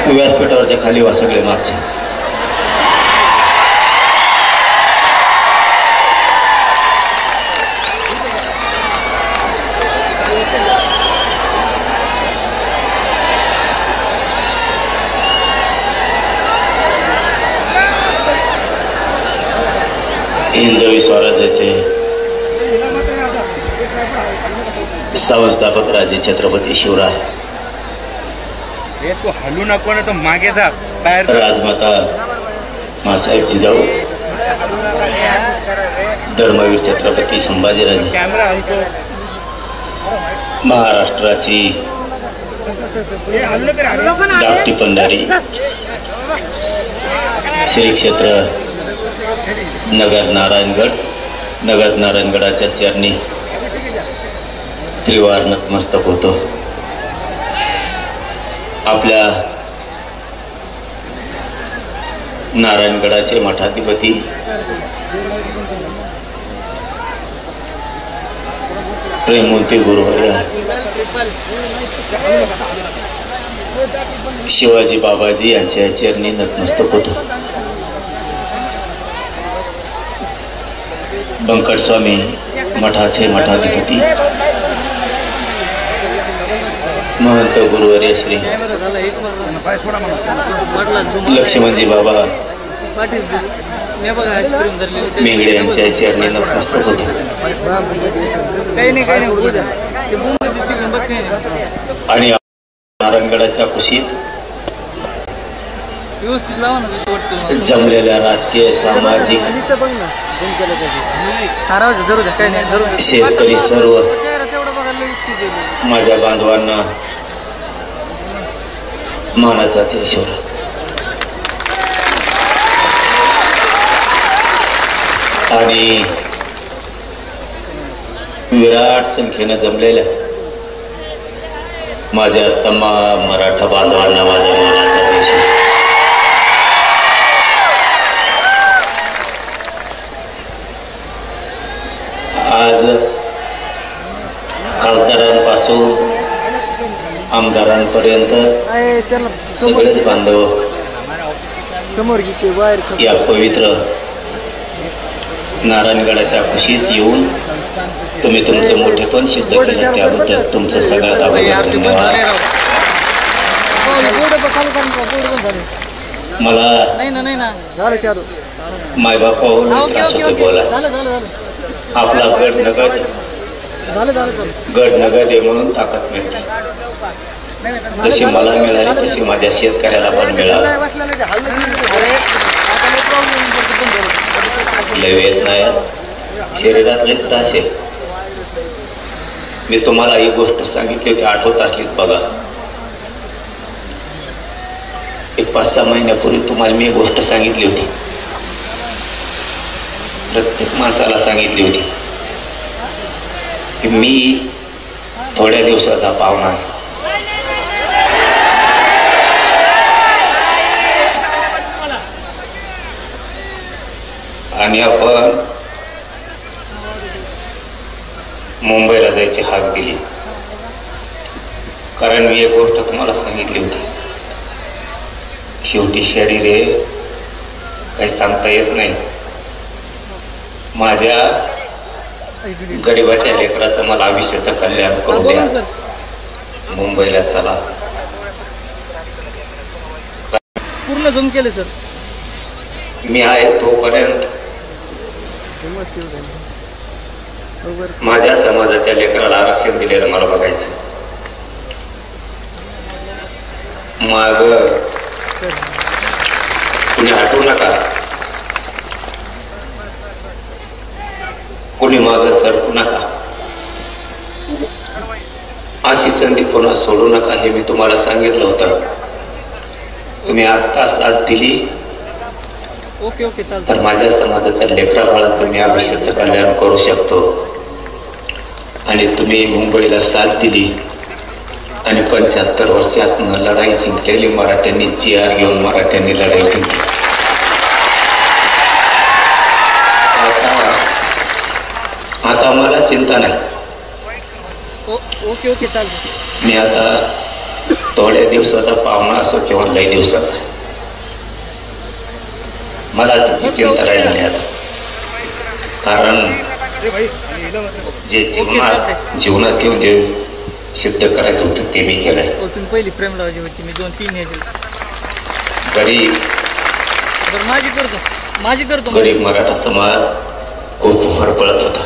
व्यासपीठावरच्या खाली वा सगळे मागचे. हिंदवी स्वराज्याचे संस्थापक राजे छत्रपती शिवराय, तू हलू नको ना, तो मागे जा बाहेर. राजमाता मासाहेब जिजाऊ, धर्मवीर छत्रपती संभाजीराजे, कॅमेरा हलतो. महाराष्ट्राची धाकटी पंढरी श्री क्षेत्र नगर नारायणगडाच्या चरणी त्रिवार नतमस्तक होतो. आपल्या नारायणगडाचे मठाधिपती प्रेममूर्ती गुरुवर्य शिवाजी बाबाजी यांच्या चरणी नतमस्तक होतो. बंकट स्वामी मठाचे मठाधिपती महंत गुरुवर्य श्री लक्ष्मणजी बाबा मेंगडे यांच्या चरणी नतमस्तक होतो. आणि नारायणगडाच्या कुशीत जमलेल्या राजकीय सामाजिक शेतकरी सर्व माझ्या बांधवांना मानाचा ईश्वर. आणि विराट संख्येने जमलेल्या माझ्या तमाम मराठा बांधवांना माझ्या मानाचा ईश्वर. आज खासदारांपासून आमदारांपर्यंत सगळेच बांधव या पवित्र नारायणगडाच्या कुशीत येऊन तुम्ही तुमचे मोठेपण सिद्ध केले, त्याबद्दल तुमचं सगळ्यात अगोदर धन्यवाद. मला मायबापावर त्रास होतो बोला. आपला गड नगद आहे म्हणून ताकद मिळते. जशी मला मिळाली तशी माझ्या शेतकऱ्याला पण मिळाली. लय वेदना आहेत, शरीरात लय त्रास आहे. मी तुम्हाला ही गोष्ट सांगितली होती, आठवतात बघा. एक 5-6 महिन्यापूर्वी तुम्हाला मी एक गोष्ट सांगितली होती, प्रत्येक माणसाला सांगितली होती की मी थोड्या दिवसाचा पाहुणा आहे. आणि आपण मुंबईला जायची हाक दिली, कारण मी एक गोष्ट तुम्हाला सांगितली होती, शेवटी शरीर हे काही सांगता येत नाही. माझ्या गरिबाच्या लेकराचं मला आयुष्याचं कल्याण करू द्या, मुंबईला चला. पूर्ण जम केले सर. मी आहे तोपर्यंत माझ्या समाजाच्या लेकराला आरक्षण दिलेलं मला बघायचं. माग कुणी हटवू नका, कुणी माग सरकू नका, अशी संधी पुन्हा सोडू नका. हे मी तुम्हाला सांगितलं होतं. तुम्ही आत्ता साथ दिली तर माझ्या समाजाच्या लेकरा बाळाचं मी आयुष्याचं कल्याण करू शकतो. आणि तुम्ही मुंबईला साथ दिली आणि 75 वर्षात लढाई जिंकलेली मराठ्यांनी, GR घेऊन मराठ्यांनी लढाई जिंकली. आता मला चिंता नाही. ओके ओके चालतं. मी आता थोड्या दिवसाचा पाहुणा असो किंवा लई दिवसाचा, मला त्याची चिंता राहिली नाही आता. कारण जे जीवनात येऊन जे सिद्ध करायचं होतं ते मी केलंय. तुम्ही पहिली प्रेम लावायची होती, मी 2-3 ह्याची गरीब बरं माझी करतो. गरीब मराठा समाज खूप होरपळत होता.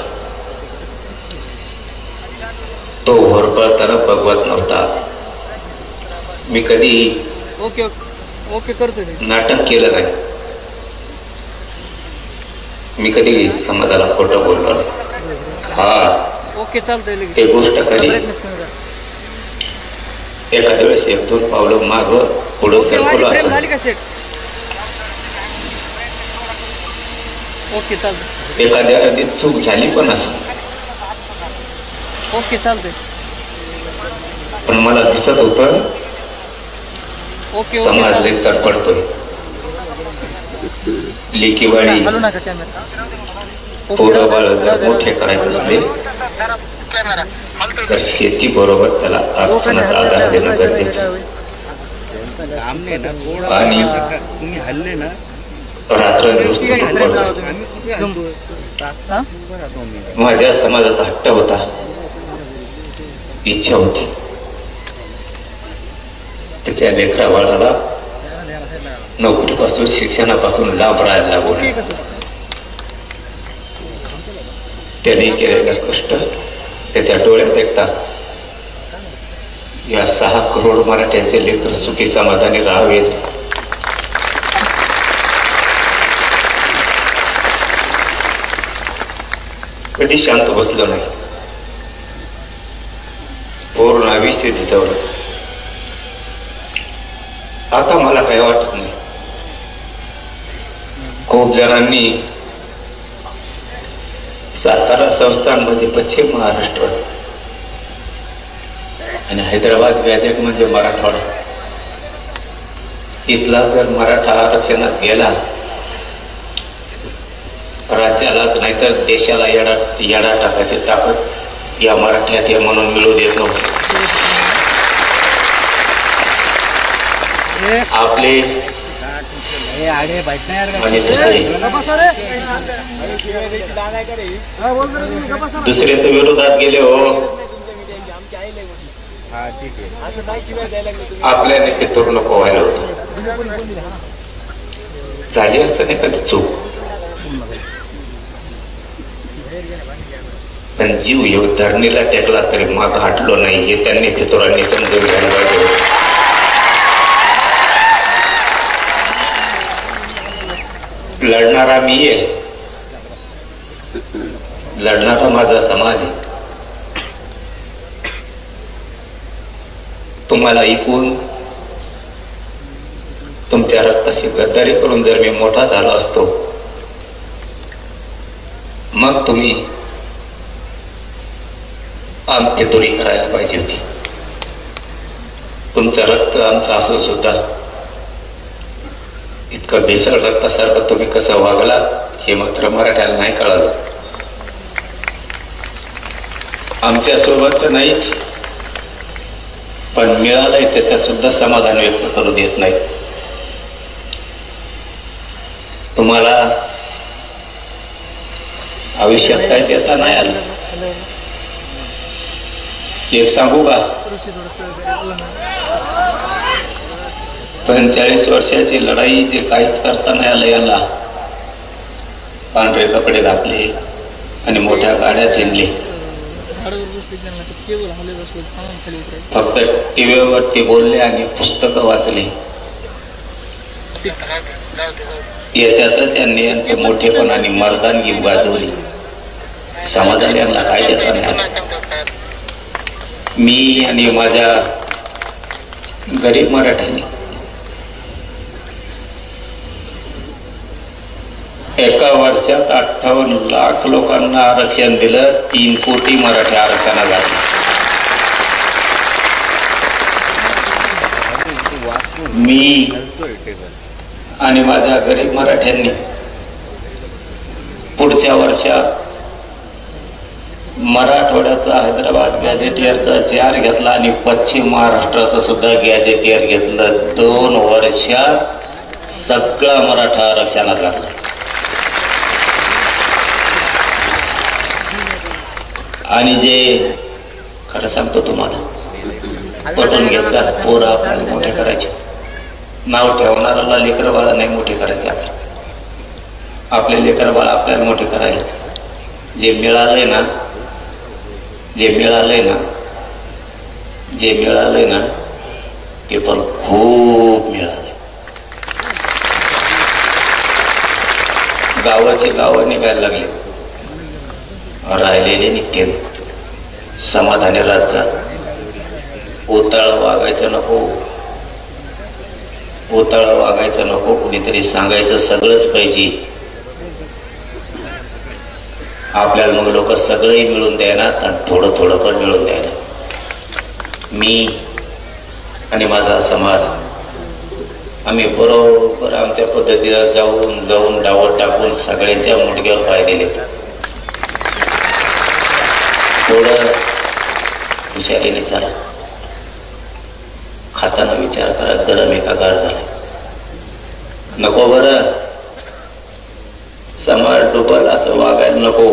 तो होरपळताना बघवत नव्हता. मी कधी ओके ओके ओके करतो. नाटक केलं नाही. मी कधी समाजाला खोटं बोललो नाही. हा ओके चालतंय. एक गोष्ट कधी एखाद्या वेळेस 1-2 पावलं माग पुढं सरकवलं असं. ओके चालतंय. एखाद्या चूक झाली पण असं. ओके चालतंय. पण मला दिसत होतं ओके समाज लई तडफडतोय. लेकीवाडी हलू नका कॅमेरा. पोरं बाळ जर मोठे करायचे असले तर शेती बरोबर त्याला अडचणीचा आधार देणं गरजेचं. आणि तुम्ही हल्ले ना रात्र माझ्या समाजाचा हट्ट होता, इच्छा होती त्याच्या लेकरा बाळाला नोकरीपासून शिक्षणापासून लाभ राहायला लागू. त्याने केलेलं कष्ट त्याच्या डोळ्यात एकता. या 6 करोड मराठ्यांचे लेकर सुखी समाधानी राहावेत कधी शांत बसलो नाही. पूर्ण आयुष्य झिजवलं. आता मला काही वाटत नाही. खूप जणांनी सातारा संस्थानमध्ये पश्चिम महाराष्ट्र आणि हैदराबाद गॅजेट म्हणजे मराठवाडा, इथला जर मराठा आरक्षणात गेला राज्यालाच नाही तर देशाला येडा टाकायची ताकद या मराठ्यात आहे म्हणून मिळू देत नव्हते. आपले म्हणजे दुसरे तर विरोधात गेले हो. आपल्याने पितूर नको व्हायला होतं. झाली असं नाही कधी चूक, पण जीव येऊ धरणीला टेकला तरी माग हटलो नाही हे त्यांनी फितुरांनी समजून घ्यायला पाहिजे. लढणारा मी आहे, लढणारा माझा समाज आहे. तुम्हाला ऐकून तुमच्या रक्ताशी गद्दारी करून जर मी मोठा झालो असतो मग तुम्ही फितुरी करायला पाहिजे होती. तुमचं रक्त आमचं असून सुद्धा इतकं भेसळ रक्तासारखं तुम्ही कसं वागला हे मात्र मराठ्याला नाही कळालं. आमच्या सोबत तर नाहीच, पण मिळालंय त्याच्यात सुद्धा समाधान व्यक्त करू देत नाही. तुम्हाला आयुष्यात काय देता नाही आलं. एक सांगू का, 45 वर्षाची लढाई जे काहीच करता नाही आलं याला. पांढरे कपडे घातले आणि मोठ्या गाड्यात हिंडले. फक्त टीव्हीवरती बोलले आणि पुस्तकं वाचले. याच्यातच यांनी यांचं मोठेपण आणि मर्दानगी गाजवली. समाजाला यांना काय देता नाही. मी आणि माझ्या गरीब मराठ्यांनी एका वर्षात 58 लाख लोकांना आरक्षण दिलं. 3 कोटी मराठी आरक्षणाला लागले. मी आणि माझ्या गरीब मराठ्यांनी पुढच्या वर्षात मराठवाड्याचा हैदराबाद गॅजेटियरचा चेअर घेतला आणि पश्चिम महाराष्ट्राचं सुद्धा गॅजेटियर घेतलं. 2 वर्षात सगळा मराठा आरक्षणात घातला. आणि जे खरं सांगतो तुम्हाला, पटून घ्यायचा, पोरं आपल्याला मोठे करायचे, नाव ठेवणाऱ्याला लेकर बाळा नाही मोठे करायचे. आपले लेकर बाळा आपल्याला मोठे करायचे. जे मिळालंय ना ते पण खूप मिळाले. गावाचे गाव निघायला लागले, राहिलेले निघते. समाधानी राजा ओताळ वागायचं नको, कुणीतरी सांगायचं सगळंच पाहिजे. आपल्याला मग लोक सगळंही मिळून द्यायनात आणि थोडं थोडं पण मिळून द्यायला. मी आणि माझा समाज आम्ही बरोबर आमच्या पद्धतीला जाऊन डावत टाकून सगळ्यांच्या मुडक्यावर पाय दिले. थोडं हुशारीने चला, खाताना विचार करा गरम आहे का गार झाला. नको बरं, समाज डुबल असं वागायला नको.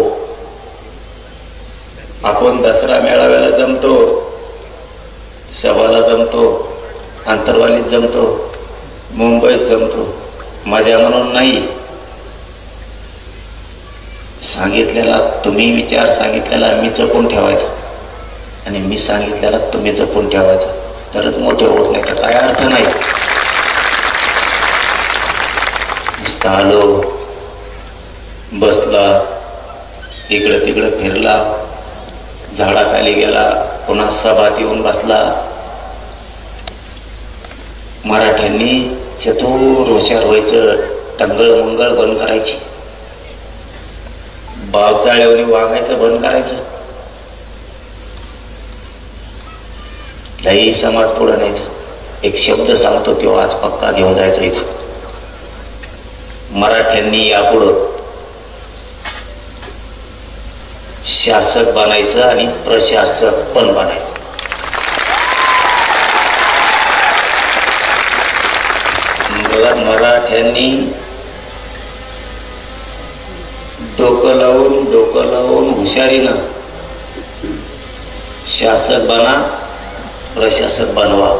आपण दसरा मेळाव्याला जमतो, सभाला जमतो, आंतरवालीत जमतो, मुंबईत जमतो, मजा म्हणून नाही. सांगितलेला तुम्ही विचार सांगितलेला मी जपून ठेवायचा आणि मी सांगितलेला तुम्ही जपून ठेवायचा, तरच मोठे होत नाही तर काय अर्थ नाही. नुसतं आलो, बसला, इकडं तिकडं फिरला, झाडाखाली गेला, पुन्हा सभात येऊन बसला. मराठ्यांनी चतुर हुशार व्हायचं, टंगळ मंगळ बंद करायची, बावचाळ्यावनी वागायचं बंद करायचं, लई समाज पुढे न्यायचा. एक शब्द सांगतो तो आज पक्का घेऊन जायचा इथं. मराठ्यांनी यापुढं शासक बनायचं आणि प्रशासक पण बनायचं. मराठ्यांनी डोकं लावून हुशारीनं शासक बना, प्रशासक बनवा.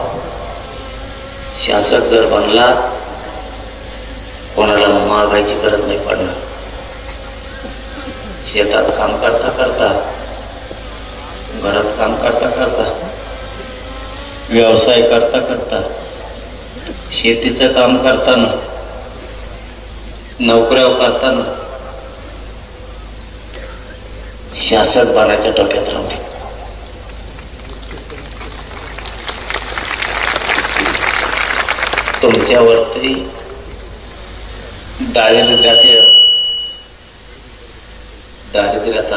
शासक जर बनला, कोणाला मागायची गरज नाही पडणार. शेतात काम करता करता, घरात काम करता करता, व्यवसाय करता करता, शेतीचं काम करताना, नोकऱ्या करताना शासक बनायच्या डोक्यात राहते. तुमच्यावरती दारिद्र्याचा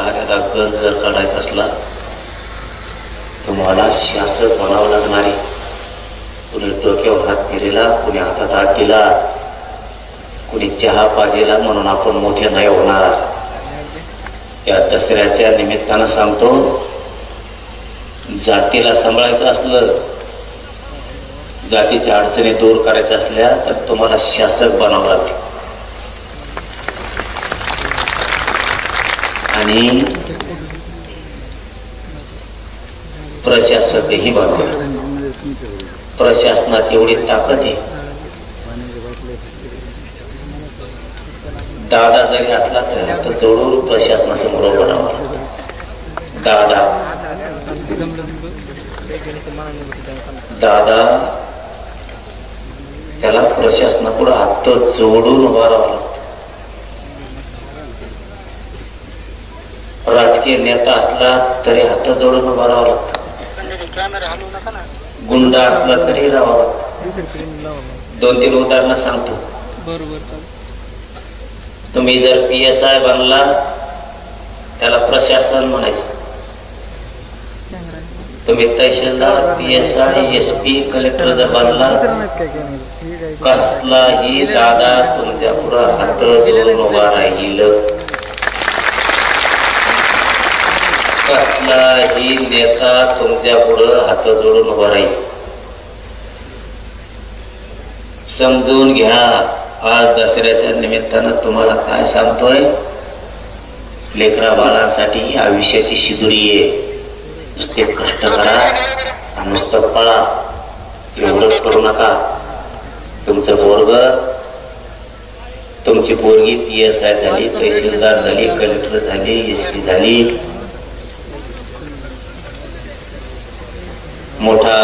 आलेला गंज जर काढायचा असला, तुम्हाला शासक बनावं लागणार आहे. कुणी डोक्यावर हात फिरेला, कुणी हातात हात दिला, कुणी चहा पाजेला म्हणून आपण मोठे नाही होणार. या दसऱ्याच्या निमित्तानं सांगतो, जातीला सांभाळायचं असलं, जातीच्या अडचणी दूर करायच्या असल्या तर तुम्हाला शासक बनावं लागेल. आणि प्रशासकही बनावं. प्रशासनात एवढी ताकद आहे, दादा जरी असला तरी आता जोडून प्रशासनासमोर उभं राहावं. दादा त्याला प्रशासनापुढे हात जोडून उभा राहावं लागतं. राजकीय नेता असला तरी हात जोडून उभा राहावं लागतं. गुंडा असला तरी राहावं लागतं. 2-3 उदाहरणं सांगतो. तुम्ही जर PSI बनला, त्याला प्रशासन म्हणायचं. तुम्ही तहसीलदार, PSI, SP, कलेक्टर जर बनला, कसलाही दादा तुमच्या पुढं हात जोडून उभा राहील. कुठलाही नेता तुमच्या पुढं हात जोडून उभा राहील. समजून घ्या. आज दसऱ्याच्या निमित्तानं तुम्हाला काय सांगतोय, लेकरा बाळांसाठी ही आयुष्याची शिदुरी आहे. नुसते कष्ट करा, नुसतं पळा, एवढंच करू नका. तुमचं पोरग, तुमची पोरगी PSI झाली, तहसीलदार झाली, कलेक्टर झाली, SP झाली, मोठा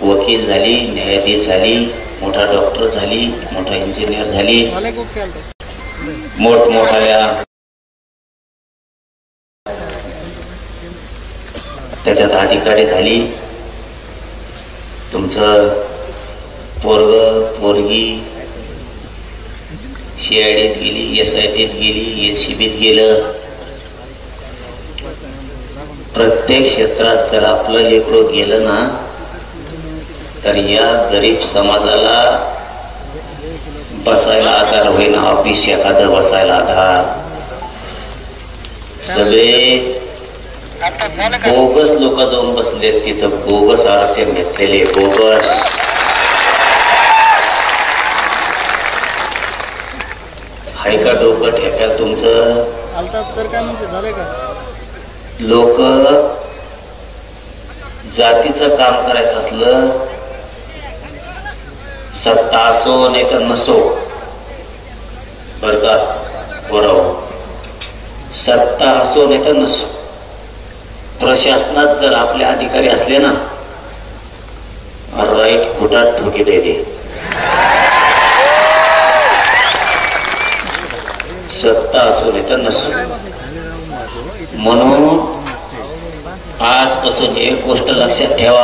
वकील झाली, न्यायाधीश झाली, मोठा डॉक्टर झाली, मोठा इंजिनियर झाली, मोठमोठ्या त्याच्यात अधिकारी झाली. तुमचं पोरग पोरगी CIDत गेली, SITत गेली, SCBत गेलं. प्रत्येक क्षेत्रात जर आपलं लेकरं गेलं ना, तर या गरीब समाजाला बसायला आधार होईना. ऑफिस एखादं बसायला आधार. सगळे बोगस लोक जाऊन बसले तिथं, बोगस आरक्षण घेतलेले, बोगस. हाय का डोकं ठेक्यात तुमचं? लोक जातीचं काम करायचं असलं, सत्ता असो नाही तर नसो, बर का बरोबर, सत्ता असो नाही तर नसो, प्रशासनात जर आपले अधिकारी असले ना, राईट खोटात ठोके द्यायचे. सत्ता असो नाही तर नसो. म्हणून आजपासून एक गोष्ट लक्षात ठेवा,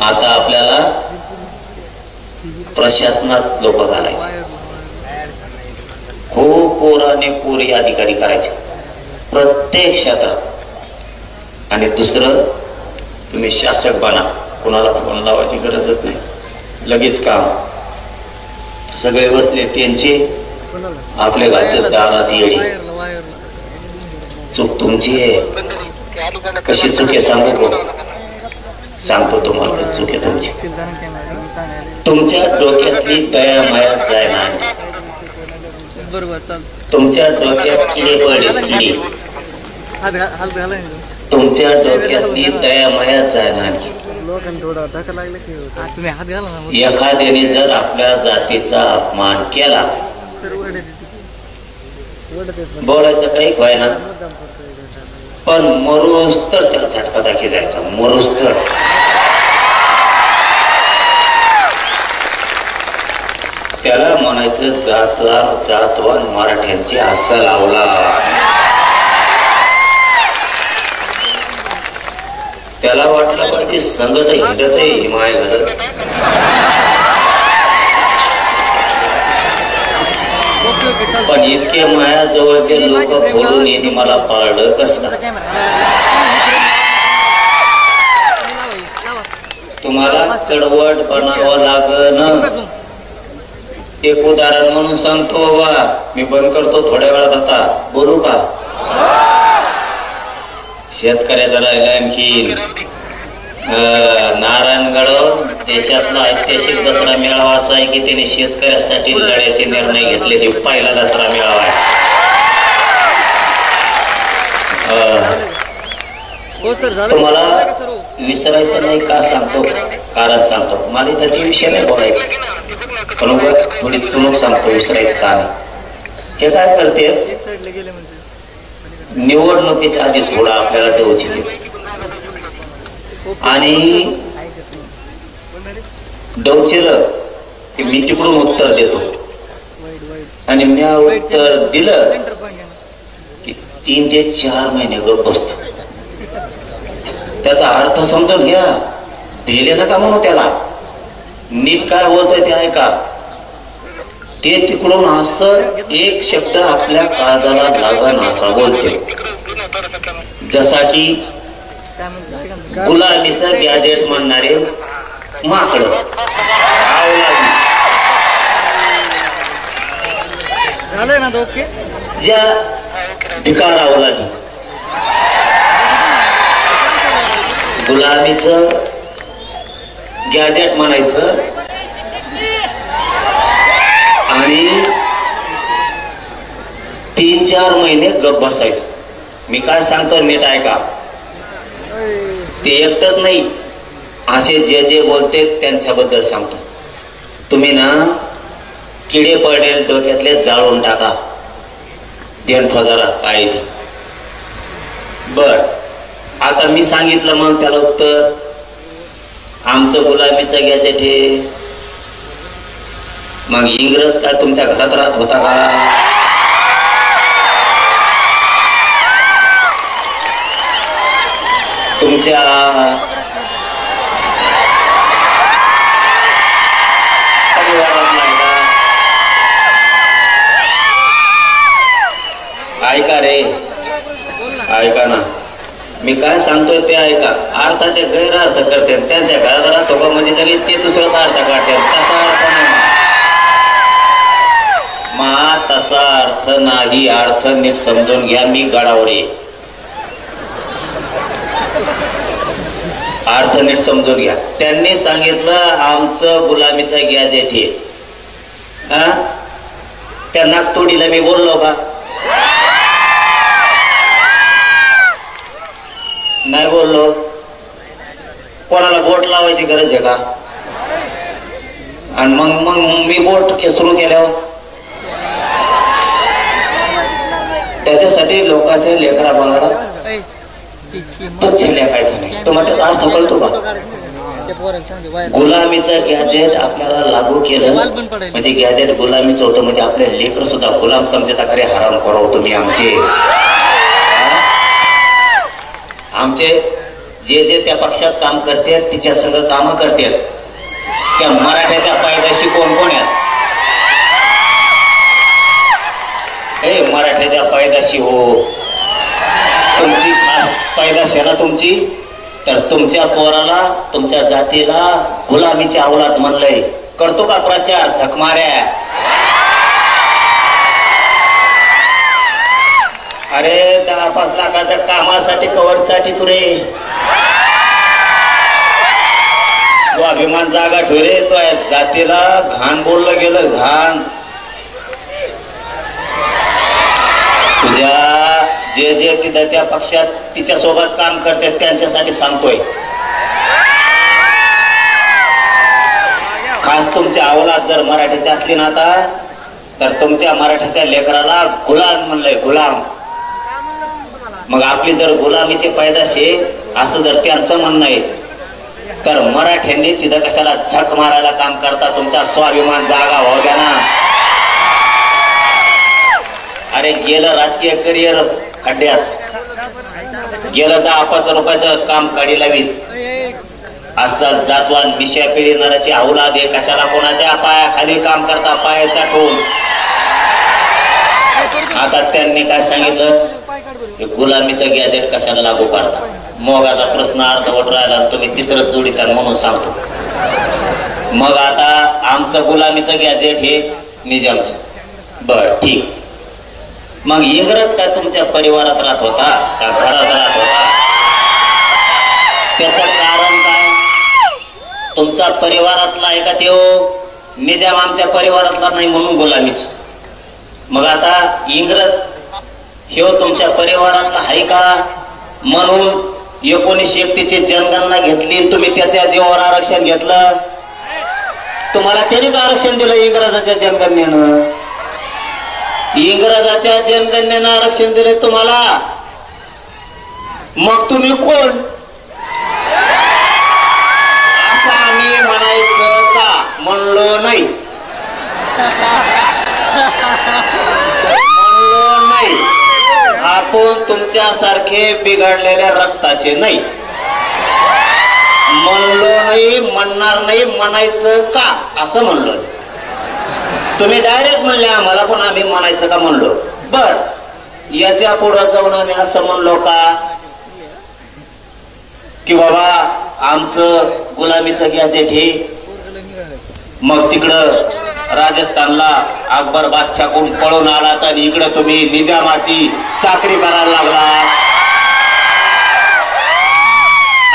आता आपल्याला प्रशासनात लोक घालायचे, खूप पोराने पोरी अधिकारी करायचे प्रत्येक क्षेत्रात. आणि दुसरं, तुम्ही शासक बना, कोणाला फोन लावायची गरजच नाही, लगेच काम. सगळे बसले त्यांचे, आपल्या घालतात दारात येडी. चूक तुमची आहे. कशी चूक आहे सांगू? सांगतो तुम्हाला चूक आहे तुमची. तुमच्या डोक्यातली दया माया जायना, तुमच्या डोक्यात किडे पडले, किडे. तुमच्या डोक्यातली दया माया जायना. एखाद्याने जर आपल्या जातीचा अपमान केला, बोलायचं काही व्हायना, पण मरूस तर त्याला झटका दाखी द्यायचा, मरूस तर. त्याला म्हणायचं जातवान मराठ्यांची अस्सल अवलाद. त्याला वाटलं पाहिजे संगत हिंडत आहे माय घालत. पण इतके माया जवळचे लोक बोलून येणे मला पाळलं कसं? तुम्हाला कडवट बनावं लागन. एक उदाहरण म्हणून सांगतो बाबा, मी बंद करतो थोड्या वेळात. आता बोलू का? शेतकऱ्याचा राहिला आणखी. नारायणगड देशातला ऐतिहासिक दसरा मेळावा असा आहे की त्याने शेतकऱ्यासाठी लढ्याचे निर्णय घेतले. ते पहिला दसरा मेळावा आहे. तुम्हाला विसरायचं नाही का सांगतो, कारण सांगतो. मला तर ते विषय नाही बोलायचे, पण थोडी चुमक सांगतो विसरायचं का नाही. हे काय करते, निवडणुकीच्या आधी थोडा आपल्याला डोची आणि डोचेलं की मी तिकडून उत्तर देतो आणि मी उत्तर दिलं की 3 ते 4 महिने गप बसतो. त्याचा अर्थ समजून घ्या. दिले नका म्हणू त्याला, नीट काय बोलतोय ते ऐका. ते तिकडून असं एक शब्द आपल्या काळजाला लागण असा बोलते, जसा की गुलामीचं गॅजेट म्हणणारे माकड. ज्या भिकार अवलादी गुलामीचं गॅजेट म्हणायचं आणि 3-4 महिने गप बसायचं. मी काय सांगतो नीट ऐका. ते एकटंच नाही, असे जे जे बोलते त्यांच्याबद्दल सांगतो. तुम्ही ना किडे पडेल डोक्यातले जाळून टाका. देणठो जरा काय बर. आता मी सांगितलं मग त्याला उत्तर, आमचं गुलामीचं गॅजेट हे. मग इंग्रज काय तुमच्या घरात राहत होता का? तुमच्या परिवारात नाही का? ऐका रे, ऐका ना, मी काय सांगतोय ते ऐका. अर्थाचे गैरअर्थ करते, त्यांच्या घरात राहतो का म्हणजे लगेच ते दुसराच अर्थ काढते. तसा अर्थ नाही मा, तसा अर्थ नाही. अर्थ नीट समजून घ्या. मी गडावडे, अर्थ नीट समजून घ्या. त्यांनी सांगितलं आमचं गुलामीचं गॅजेट हे. त्या नागतोडीला मी बोललो का? नाही बोललो. कोणाला बोट लावायची गरज आहे का? आणि मग मग मी बोट सुरू केल्यावर त्याच्यासाठी लोकांच्या लेकरा बाळाला तुच्छ लेखायचं नाही. तुम्हाला त्याचा अर्थ कळतो का? गुलामीचं गॅजेट आपल्याला लागू केलं म्हणजे गॅजेट गुलामीचं होतं, म्हणजे आपले लेकर सुद्धा गुलाम समजता खरे हराम करो तुम्ही. आमचे जे जे त्या पक्षात काम करतात तिच्या संग काम करतात, त्या मराठ्याच्या पायदाशी कोण कोण आहेत? हे मराठ्याच्या पायदाशी हो, तुमची खास पैदाश आहे ना तुमची. तर तुमच्या पोराला, तुमच्या जातीला गुलामीची अवलाद म्हणलंय. करतो का प्रचार? झक माऱ्या. अरे 10-5 लाखाच्या कामासाठी कवरसाठी तुरे स्वाभिमान जागा ठेवले. तो जातीला घाण बोललं गेलं, घाण. तुझ्या जे जे तिथं त्या पक्षात तिच्या सोबत काम करतात त्यांच्यासाठी सांगतोय. खास तुमची अवलाद जर मराठीची असली ना आता, तर तुमच्या मराठ्याच्या लेकराला गुलाम म्हणलंय, गुलाम. मग आपली जर गुलामीची पैदाश आहे असं जर त्यांचं म्हणणं आहे, तर मराठ्यांनी तिथं कशाला झक मारायला काम करता? तुमचा स्वाभिमान जागा हो द्या ना. अरे गेलं राजकीय करिअर खड्ड्यात, गेलं 10-5 रुपयाचं काम काढी लावीत. असं जातवान मिशा पिढी नराची अवलाद आहे. कशाला कोणाच्या पायाखाली काम करता? पायाचा ठोन. आता त्यांनी काय सांगितलं? गुलामीचं गॅजेट कशाला लागू करता? मोगाचा प्रश्न अर्धवट राहिला, तुम्ही तिसरं जोडीता म्हणून सांगतो. मग आता आमचं गुलामीचं गॅजेट हे निजामचं. बर ठीक. मग इंग्रज काय तुमच्या परिवारात राहत होता का घरात राहत होता? त्याचं कारण काय? तुमचा परिवारातला आहे का त्यो? निजाम आमच्या परिवारातला नाही म्हणून गुलामीच. मग आता इंग्रज हे तुमच्या परिवारातला आहे का म्हणून 1931ची जनगणना घेतली, तुम्ही त्याच्या जीवावर आरक्षण घेतलं. तुम्हाला त्यानेच आरक्षण दिलं इंग्रजाच्या जनगणनेनं. इंग्रजाच्या जनगणनेनं आरक्षण दिले तुम्हाला. मग तुम्ही कोण असं आम्ही म्हणायचं का? म्हणलो नाही, म्हणलो नाही. आपण तुमच्यासारखे बिघडलेल्या रक्ताचे नाही. म्हणलो नाही, म्हणणार नाही. म्हणायचं का असं म्हणलो. तुम्ही डायरेक्ट म्हणले आम्हाला, पण आम्ही म्हणायचं का म्हणलो. बर, याच्या पुढे जाऊन आम्ही असं म्हणलो का की बाबा आमचं गुलामीचं गॅजेट हे. मग तिकडं राजस्थानला अकबर बादशाहकडून पळून आला, तर इकडं तुम्ही निजामाची चाकरी करायला लागला.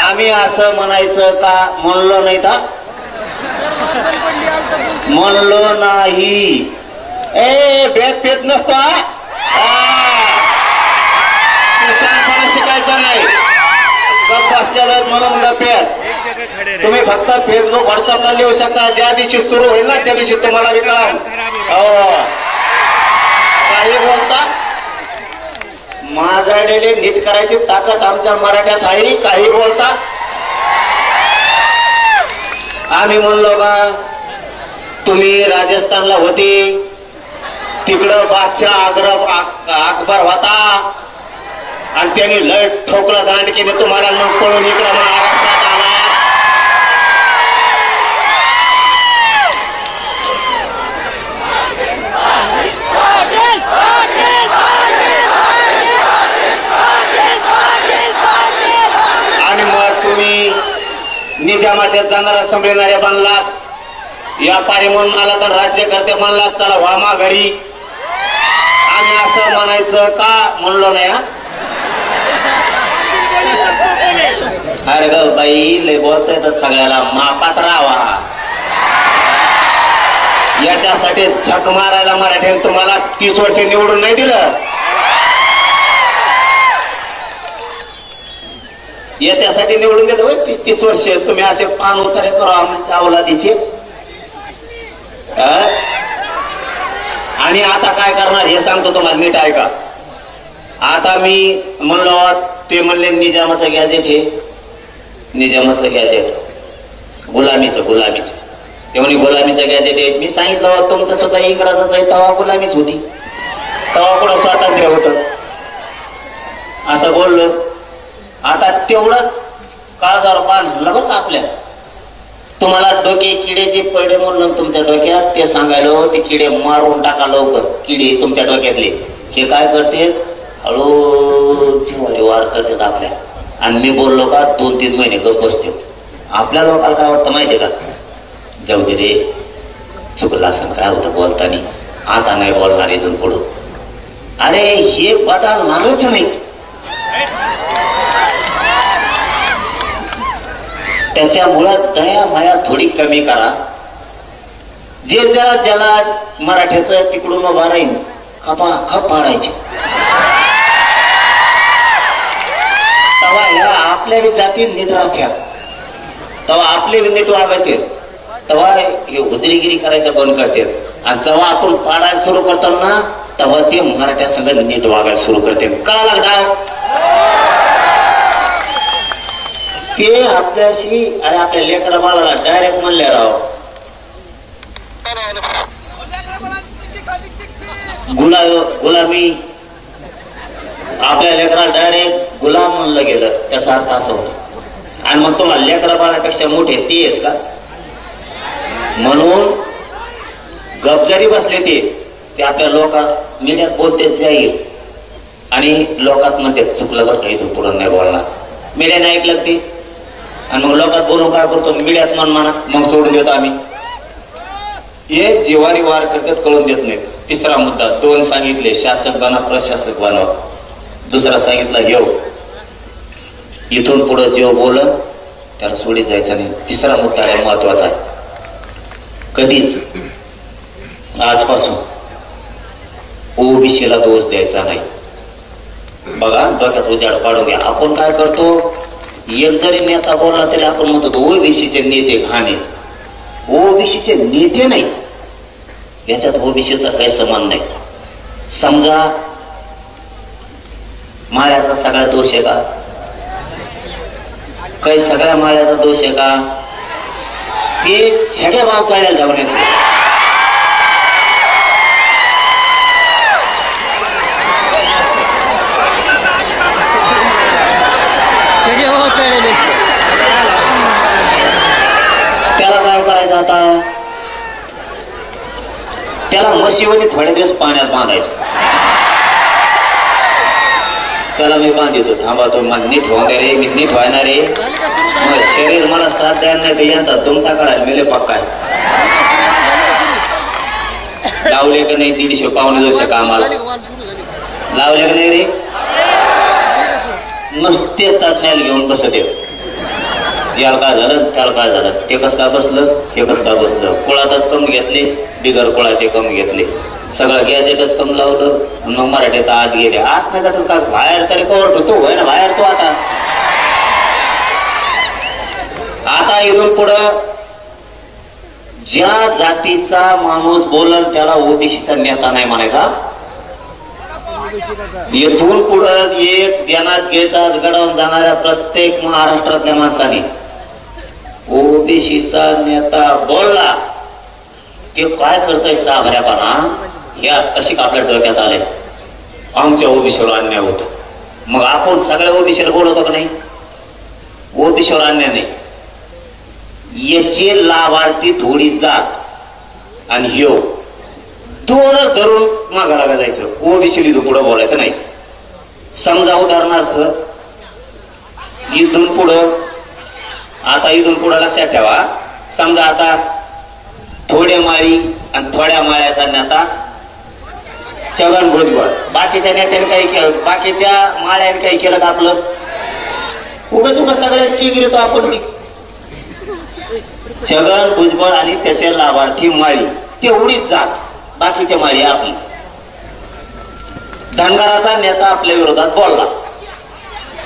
आम्ही आम्ही असं म्हणायचं का म्हणलो नाही का? म्हणलो नाही. ए भेद भेद नसतो. शांतपणे शिकायचं नाही. गप बसलेलं म्हणून गप्पेत. तुम्ही फक्त फेसबुक व्हॉट्सअपला लिहू शकता. ज्या दिवशी सुरू होईल ना त्या दिवशी तुम्हाला बी कळेल. काही बोलता माझ्याकडे नीट करायची ताकद आमच्या मराठ्यात आहे. काही बोलता. आम्ही म्हणलो का तुम्ही राजस्थानला होते तिकडं बादशाह अकबर होता आणि त्यांनी लय ठोकलं दांडकीने तुम्हाला मग पळून इकडं महाराष्ट्रात आला. आणि मग तुम्ही निजामाच्या जाणारा संभळणाऱ्या बनलात. व्यापारी म्हणून आला तर राज्यकर्ते म्हणलात चला व्हा घरी. आम्ही असं म्हणायचं का म्हणलो नाही. अरे ग बाई लय बोलतोय तर सगळ्याला मापात राहावा. याच्यासाठी झक मारायला मराठ्याने तुम्हाला 30 वर्ष निवडून नाही दिलं. याच्यासाठी निवडून दिलं होय 30 वर्ष. तुम्ही असे पान उतारे करू आमच्या अवलादीचे. आणि आता काय करणार हे सांगतो तुम्हाला नीट ऐका. आता मी म्हणलो ते म्हणले निजामाचं गॅजेट हे निजामाचं गॅजेट गुलामीचं ते म्हणे गुलामीचं गॅजेट आहे. मी सांगितलं तुमचं सुद्धा इंग्रजाच आहे तेव्हा गुलामीच होती. तेव्हा कुठं स्वातंत्र्य होतं असं बोललो. आता तेवढं काळजावर पान हल्लं बरं का आपल्या. तुम्हाला डोके किडे जे पडले म्हणून तुमच्या डोक्यात ते सांगायलो ते किडे मारून टाका लवकर. किडे तुमच्या डोक्यातले हे काय करते हळू जिवारी वार करतात आपल्या. आणि मी बोललो का 2-3 महिने गप बसते. आपल्या लोकांना काय वाटतं माहितीये का जाऊ दे रे चुकलं असं काय होतं बोलतानी आता नाही बोलणार इथून पुढं. अरे हे बदलणारच नाही. त्याच्यामुळं दया माया थोडी कमी करा. जे ज्याला मराठ्याचं तिकडून उभा राहील खप पाडायचे. तेव्हा ह्या आपल्या बी जाती नीट राख्या. तेव्हा आपले बी नीट वागते. तेव्हा हे हुजरीगिरी करायचं बंद करते. आणि जेव्हा आपण पाडायला सुरू करतो ना तेव्हा ते मराठ्या सगळं नीट वागायला सुरू करते. कळालं डाव ते आपल्याशी. अरे आपल्या लेकरा बाळाला डायरेक्ट म्हणले राव गुलामी. आपल्या लेकराला डायरेक्ट गुलाम म्हणलं गेलं त्याचा अर्थ असा होतो. आणि मग तुम्हाला लेकरा बाळापेक्षा मोठे ते आहेत का म्हणून गपजारी बसले. ते आपल्या लोक मीडियात बोलते जाईल आणि लोकात म्हणते चुकलं बरं का इथून पुढं नाही बोलणार. मीडियाने ऐकलं ते आणि मग लोकात बोलून काय करतो मीडियात म्हणा मग सोडून देतो आम्ही. हे जिवारी वार करतात कळून देत नाहीत. तिसरा मुद्दा 2 सांगितले शासक बना प्रशासक बनवा. दुसरा सांगितला येऊ इथून पुढे जेव बोल त्याला सोडीत जायचं नाही. तिसरा मुद्दा आहे महत्वाचा आहे. कधीच आजपासून ओबीसीला दोष द्यायचा नाही. बघा डोक्यात उजाड पाडून घ्या. आपण काय करतो एक जरी नेता बोलला तरी आपण म्हणतो ओबीसीचे नेते घाणे. ओबीसीचे नेते नाही याच्यात ओबीसीचा काही संबंध नाही. समजा माळ्याचा सगळा दोष आहे का काही सगळ्या माळ्याचा दोष आहे का ते छड्या भाव चाळ्याला जावण्याचं. त्याला काय करायचं आता त्याला म्हशीवणी थोडे दिवस पाण्यात बांधायचं. त्याला मी बांधितो थांबा तो मला नीट होऊन रे मी नीट व्हायणार रे. शरीर मला साथ द्यायला नाही तर यांचा तुमचा काढायला मेले पक्का आहे. लावले का नाही 150 पावणे 200 कामाला लावले का नाही रे नुसते तज्ञाला घेऊन बसत येत. याला काय झालं त्याला काय झालं, ते कसं काय बसलं हे कसं काय बसलं, कुळातच कम घेतले बिगर कुळाचे कम घेतले, सगळं गॅजेटच कम लावलं, मग मराठीत आत गेले. आत नाही जातात का बाहेर तरी कवर तो होय ना बाहेर तो. आता इथून पुढं ज्या जातीचा माणूस बोलल त्याला ओबीसीचा नेता नाही म्हणायचा. येथून पुढं एक ध्यानात घ्यायचा घडवून जाणाऱ्या प्रत्येक महाराष्ट्रातल्या माणसाने ओबीसीचा नेता बोलला ते काय करताय चाभऱ्यापणा ह्या तशी आपल्या डोक्यात आले. आमच्या ओबीसीवर अन्याय होतो मग आपण सगळ्या ओबीसीला बोलवतो का नाही. ओबीसीवर अन्याय नाही, याचे लाभार्थी थोडी जात आणि ह्यो दोनच धरून मागा लागा जायचं. ओबीसी पुढं बोलायचं नाही. समजा उदाहरणार्थ इथून पुढं आता इथून पुढं लक्षात ठेवा, समजा आता थोड्या माळी आणि थोड्या माळ्याचा नेता छगन भुजबळ, बाकीच्या नेत्याने काही केलं, बाकीच्या माळ्याने काही केलं का आपलं उगाच उगाच सगळ्यांची गिरतो आपण. छगन भुजबळ आणि त्याचे लाभार्थी माळी तेवढीच जात, बाकीच्या माळी आपली. धनगराचा नेता आपल्या विरोधात बोलला,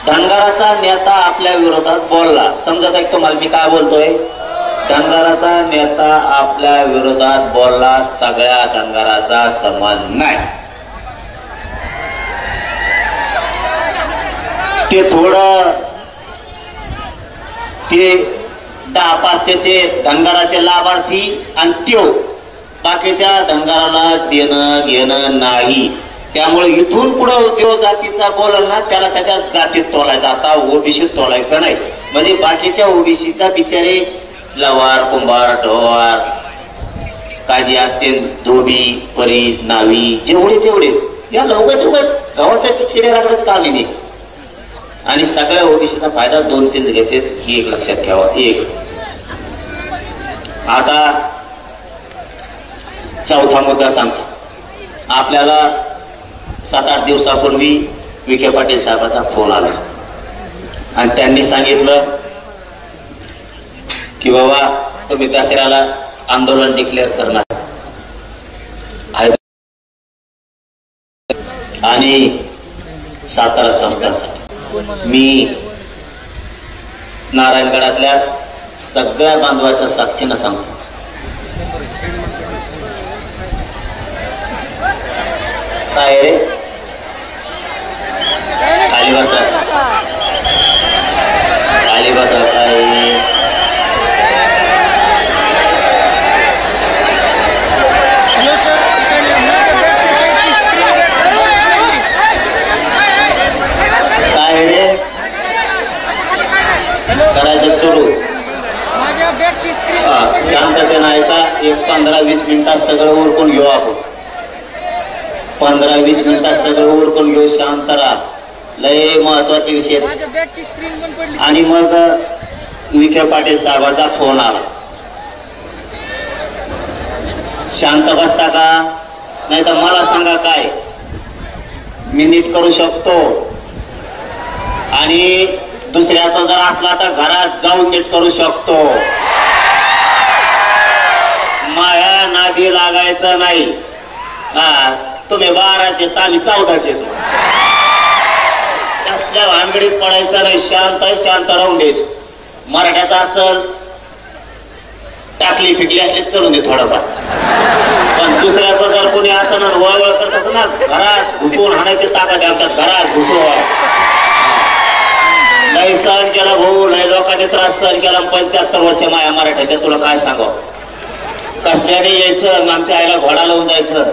धनगराचा नेता आपल्या विरोधात बोलला. समजत आहे तुम्हाला मी काय बोलतोय. धनगराचा नेता आपल्या विरोधात बोलला, सगळ्या धनगराचा समान नाही. ते थोडं ते 10-5 त्याचे धनगराचे लाभार्थी आणि त्यो बाकीच्या धनगराला देणं घेणं नाही. त्यामुळे इथून पुढे त्यो जातीचा बोलल ना त्याला त्याच्या जातीत तोलायचा, आता ओबीसीत तोलायचं नाही. म्हणजे बाकीच्या ओबीसीचा बिचारे लवार कुंभार ढोवार काजी असते धोबी परी नावी जेवढे या लवकरच उगाच गव्हासाची किडे लागणंच कामी नाही. आणि सगळ्या ओबीसीचा फायदा 2-3 घेते ही एक लक्षात ठेवा. एक आता चौथा मुद्दा सांगतो. आपल्याला 7-8 दिवसापूर्वी विखे पाटील साहेबांचा फोन आला आणि त्यांनी सांगितलं की बाबा तुम्ही दसऱ्याला आंदोलन डिक्लेअर करणार आणि सातारा संस्थांसाठी मी नारायणगडातल्या सगळ्या बांधवाच्या साक्षीनं सांगतो. काय रे खाली बसा, खाली बसा. काय करायचं सुरू शांततेनं ऐका. एक 15-20 मिनिटात सगळं उरकून घेऊ आपण. 15-20 मिनिटात सगळं उरकून घेऊ. शांत राहा. लय महत्वाचे विषय. आणि मग विखे पाटील साहेबांचा फोन आला. शांत बसता का नाही तर मला सांगा काय मी नीट करू शकतो. आणि दुसऱ्याचा जर असला तर घरात जाऊन नीट करू शकतो. माया नादी लागायचं नाही. तुम्ही 12चे तर आम्ही 14चे. त्याच्या भानगडीत पडायचं नाही. शांत राहून द्यायचं. मराठ्याचा असल टाकली फिकली असली चढून दे थोडंफार. पण दुसऱ्याचं जर कोणी असं ना वळवळ करत असं ना घरात घुसवून हाणायची ताकद आमच्यात. घरात घुसवून लय सहन केला भाऊ, लय लोकांनी त्रास सहन केला. 75 वर्ष माया मराठ्याच्या. तुला काय सांगावं. कसल्याने यायचं आमच्या आईला घोडा लावून जायचं.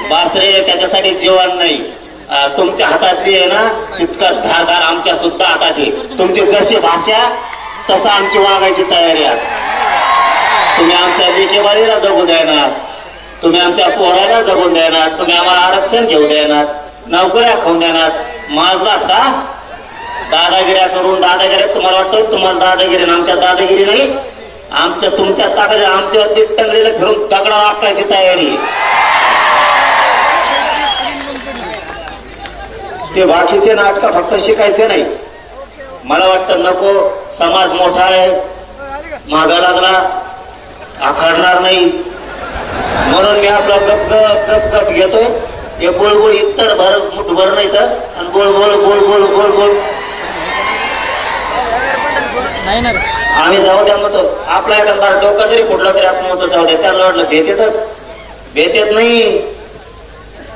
बासरे त्याच्यासाठी जेवण नाही. तुमच्या हातात जे आहे ना तितकं धारदार आमच्या सुद्धा हातात आहे. तुमची जशी भाषा तसं आमची वागायची तयारी आहे. तुम्ही आमच्या लेकेबाळीला जगू देणार, तुम्ही आमच्या पोराला जगून देणार, तुम्ही आम्हाला आरक्षण घेऊ देणार, नोकऱ्या खाऊन देणार. माजलात का दादागिऱ्या करून. दादागिऱ्या तुम्हाला वाटतं तुम्हाला दादागिरी, आमच्या दादागिरी नाही. आमच्या तुमच्या ताकद आमच्या टंगडीला फिरून दगडा आपटायची तयारी. ते बाकीचे नाटक फक्त शिकायचे नाही. मला वाटतं नको, समाज मोठा आहे, मागा लागला आखडणार नाही, म्हणून मी आपला गप घेतोय. हे बोळबोळ इतड भर मुठभर नाही तर, आणि बोळ नाही ना आम्ही जाऊ द्या म्हणतो. आपला एखादा डोका जरी फुटला तरी आपण म्हणतो जाऊ द्या. त्यांना वाटलं भेट येत नाही.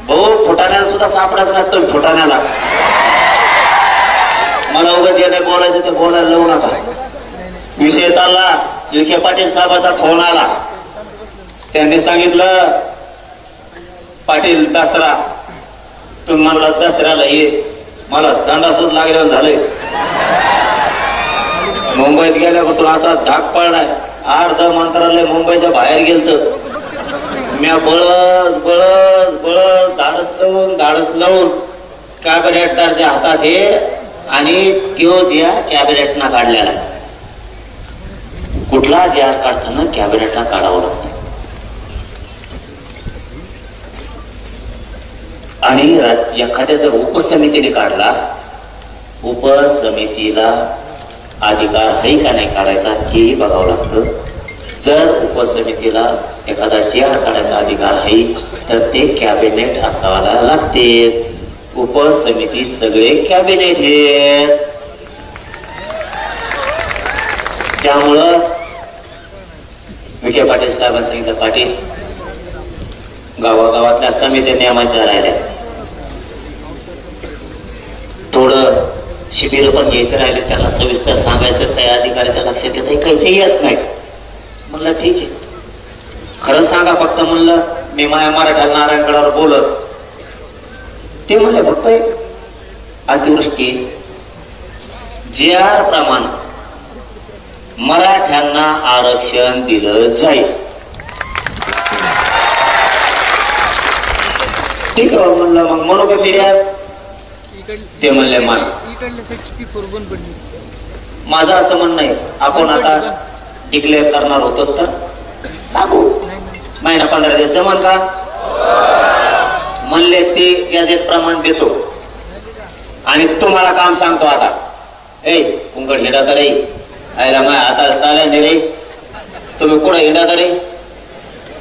भाऊ फुटाण्याला सुद्धा सापडायचं लागतो. फुटाण्याला मला उगाच जे नाही बोलायचं ते बोलायला लावू नका. विषय चालला, विखे पाटील साहेबाचा फोन आला. त्यांनी सांगितलं पाटील दसरा तुम्ही म्हणला दसऱ्याला ये. मला संडासच लागल्यावर झालंय. मुंबईत गेल्यापासून असा धाक पडलाय. अर्ध मंत्रालय मुंबईच्या बाहेर गेलत. मी बळत धाडस लावून कॅबिनेटदारच्या हातात हे आणि त्यो जीआर कॅबिनेटना काढलेला. कुठला जीआर काढताना कॅबिनेटला काढावं लागतं. आणि एखाद्या जर उपसमितीने काढला, उपसमितीला अधिकार आहे का नाही काढायचा हेही बघावं लागतं. जर उपसमितीला एखादा जीआर काढायचा अधिकार आहे तर ते कॅबिनेट असावायला लागते. उपसमिती सगळे कॅबिनेट हे. त्यामुळं विखे पाटील साहेबांनी सांगितलं, पाटील गावागावातल्या समित्या नियमांच्या राहिल्या, थोडं शिबिर पण घ्यायचे राहिले, त्यांना सविस्तर सांगायचं. काही अधिकाऱ्याच्या लक्षात येत आहे, काहीच येत नाही. म्हणलं ठीक आहे, खरं सांगा फक्त. म्हणलं मी माया मराठा नारायणगडावर बोलत. ते म्हणले फक्त अतिवृष्टी जीआर प्रमाण मराठ्यांना आरक्षण दिलं जाईल. ठीक आहे म्हणलं, मग म्हणू का फिर्याद? ते म्हणले मान. माझं असं म्हणणं आहे, आपण आता डिक्लेअर करणार होतो तर टाकू. महिना 15 दिवस जमन का? म्हणले ते गॅजेट प्रमाण देतो. आणि तुम्हाला काम सांगतो आता. ए कुंकड हिंडा तरी आयला माय आता चालेल रे. तुम्ही कुठं हिंडा तरी,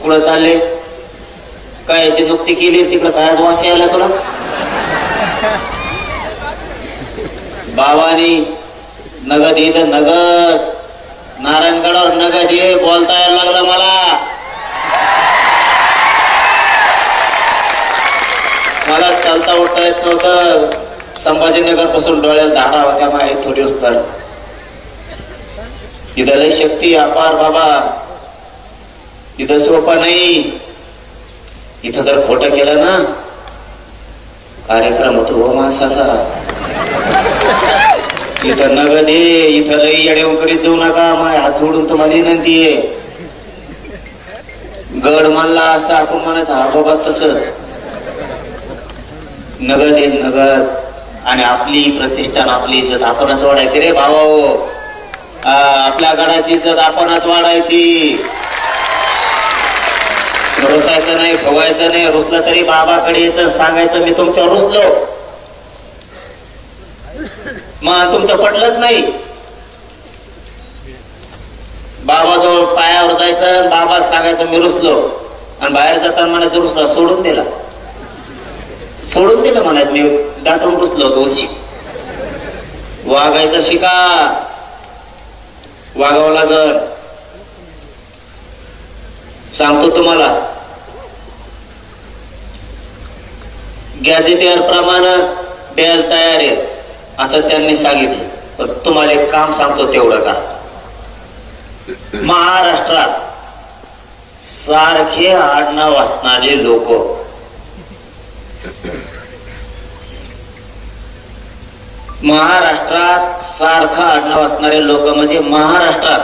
कुठं चालले? काय याची नुकती केली तिकडं काय वास यायला तुला? बाबानी नगद इथं नगद, नारायणगडावर नगद ये बोलता यायला लागलं मला. मला चालता उठता येत नव्हतं. संभाजीनगर पासून डोळ्यात धारा होत्या माझ्या थोडी तर. इथं लय शक्ती अपार बाबा. इथं सोपं नाही. इथं जर खोटं केलं ना कार्यक्रम होतो हो माणसाचा. इथं नगद ये, इथं लई येडेव करीत जाऊ नका. माय हात सोडून तुम्हाला विनंती आहे. गड मानला असं आपण म्हणायचं, हा बाबा तसंच. नगद आहे नगद. आणि आपली प्रतिष्ठान आपली इज्जत आपणच वाढायची रे भाऊ. आपल्या गडाची इज्जत आपणच वाढायची. रुसायचं नाही, फुगायचं नाही. रुसलं तरी बाबाकडे यायचं, सांगायचं मी तुमच्यावर रुसलो. मग तुमचं पटलंच नाही, बाबाजवळ पायावर जायचं, बाबा सांगायचं मी रुसलो. आणि बाहेर जाताना म्हणायचं रुसा सोडून दिला. सोडून दिलं म्हणायचं मी दाटून रुसलो होतो. उलशी वागायचं शिका. वागावं लागल. सांगतो तुम्हाला, गॅजेटियर प्रमाणे बेल तयार आहे असं त्यांनी सांगितलं. पण तुम्हाला एक काम सांगतो तेवढं का. महाराष्ट्रात सारखे आडनाव असणारे लोक सारखं आडनाव असणारे लोक म्हणजे महाराष्ट्रात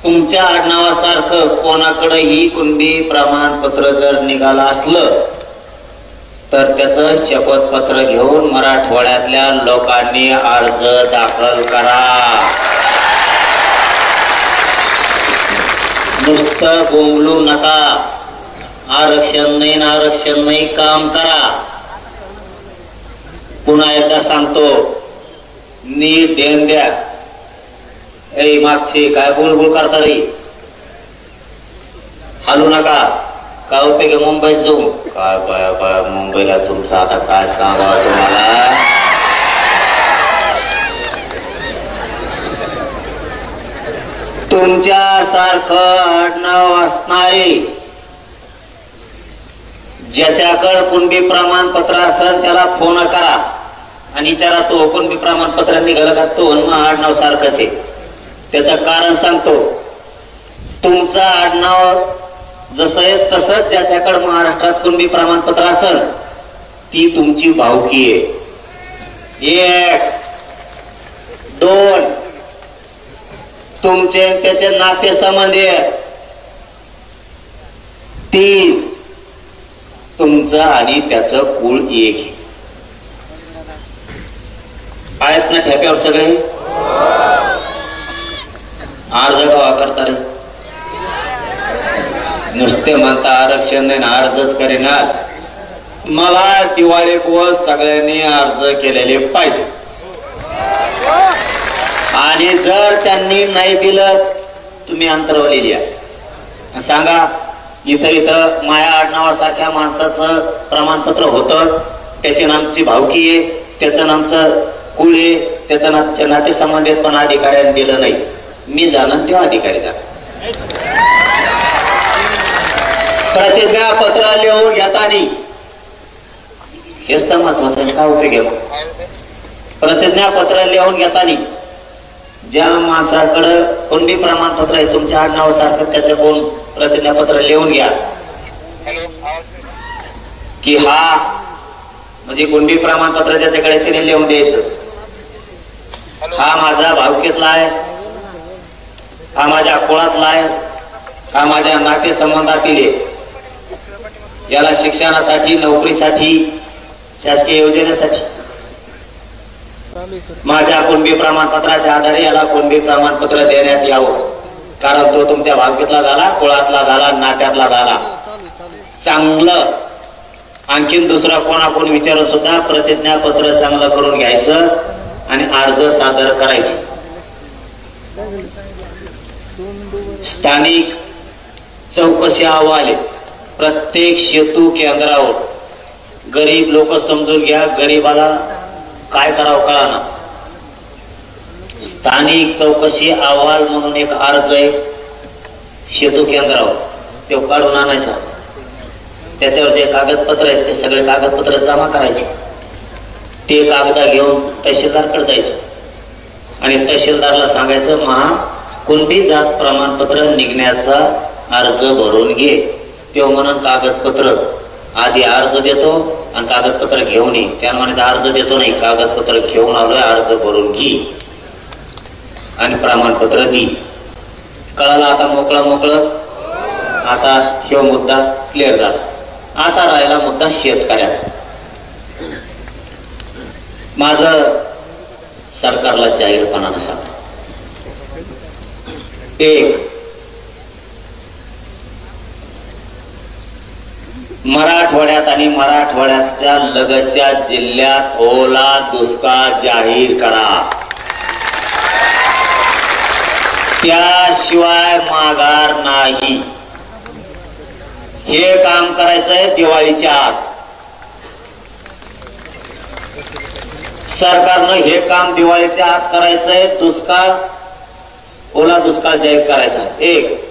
तुमच्या आडनावासारखं कोणाकडेही कुणबी प्रमाणपत्र जर निघालं असलं तर त्याचं शपथपत्र घेऊन मराठवाड्यातल्या लोकांनी अर्ज दाखल करा. नुसतं बोंबलू नका. आरक्षण नाही काम करा. पुन्हा एकदा सांगतो, नीट देण द्या. ए मागचे काय बोलबोल करता रे, हालू नका. काय उपयोग मुंबईत जाऊ? काय बाया बाया मुंबईला तुमचं आता काय सांगावं तुम्हाला. तुमच्यासारखं आडनाव असणारे ज्याच्याकडे कुणबी प्रमाणपत्र असेल त्याला फोन करा आणि विचारा तो कुणबी प्रमाणपत्र निघालं का, तो मग आडनाव सारखंच आहे. त्याचं कारण सांगतो. तुमचं आडनाव जसं आहे तसंच ज्याच्याकडे महाराष्ट्रात कुणबी प्रमाणपत्र असेल ती तुमची भावकी आहे. 1 2 तुमचे त्याचे नाते संबंध आहेत. 3 तुमचं आणि त्याचं कुळ एक आहेत ना ठेप्यावर सगळे. अर्ज गावा करता रे, नुसते म्हणता आरक्षण नाही अर्जच करेनात. मला दिवाळी दिवस सगळ्यांनी अर्ज केलेले पाहिजे आणि जर त्यांनी नाही दिलं तुम्ही अंतरवली द्या. सांगा इथं माया आडनावासारख्या माणसाचं प्रमाणपत्र होतं, त्याच्या नामची भावकी आहे, त्याचं नामचं कुळ आहे, त्याचं नाते संबंधित पण अधिकाऱ्यांनी दिलं नाही. मी जाणून तेव्हा अधिकारी जा. प्रतिज्ञा पत्र लिहून घेताना हेच तर महत्वाचं आहे. काय उपयोग आहे? प्रतिज्ञा पत्र लिहून घेताना ज्या माणसाकडे कोणती प्रमाणपत्र आहे तुमच्या आडनावासारखं त्याचं कोण प्रतिज्ञापत्र लिहून घ्या की हा म्हणजे कोणती प्रमाणपत्र ज्याच्याकडे त्याने लिहून द्यायचं. हा माझा भावकीतला आहे, हा माझ्या कुळातला आहे, हा माझ्या नाते संबंधातील आहे. याला शिक्षणासाठी, नोकरीसाठी, शासकीय योजनेसाठी माझ्या कुणबी प्रमाणपत्राच्या आधारे याला कुणबी प्रमाणपत्र देण्यात यावं. कारण तो तुमच्या भावकीतला झाला, कुळातला झाला, नात्यातला झाला. चांगलं आणखीन दुसरा कोणाकोण विचारून सुद्धा प्रतिज्ञापत्र चांगलं करून घ्यायचं आणि अर्ज सादर करायचे. स्थानिक चौकशी अहवाल प्रत्येक सेतू केंद्रावर. गरीब लोक समजून घ्या, गरीबाला काय करावं कळाना. स्थानिक चौकशी अहवाल म्हणून एक अर्ज आहे सेतू केंद्रावर, तो काढून आणायचा. त्याच्यावर जे कागदपत्र आहेत ते सगळे कागदपत्र जमा करायचे. ते कागद घेऊन तहसीलदारकडे जायचं आणि तहसीलदारला सांगायचं महा कुणबी जात प्रमाणपत्र निघण्याचा अर्ज भरून घे. तो म्हणून कागदपत्र आधी अर्ज देतो आणि कागदपत्र घेऊन ये. त्या म्हणायचं अर्ज देतो नाही, कागदपत्र घेऊन आलोय, अर्ज भरून घे आणि प्रमाणपत्र दी. कळाला आता मोकळं. आता हे मुद्दा क्लिअर झाला. आता राहिला मुद्दा शेतकऱ्याचा. माझं सरकारला जाहीरपणानं सांगतो. 1 मराठवाड्यात आणि मराठवाड्याच्या लगतच्या जिल्ह्यात ओला दुष्काळ जाहीर करा. त्याशिवाय माघार नाही. हे काम करायचंय दिवाळीच्या आत. सरकारनं हे काम दिवाळीच्या आत करायचंय. दुष्काळ ओला दुष्काळ जाहीर करायचा. 1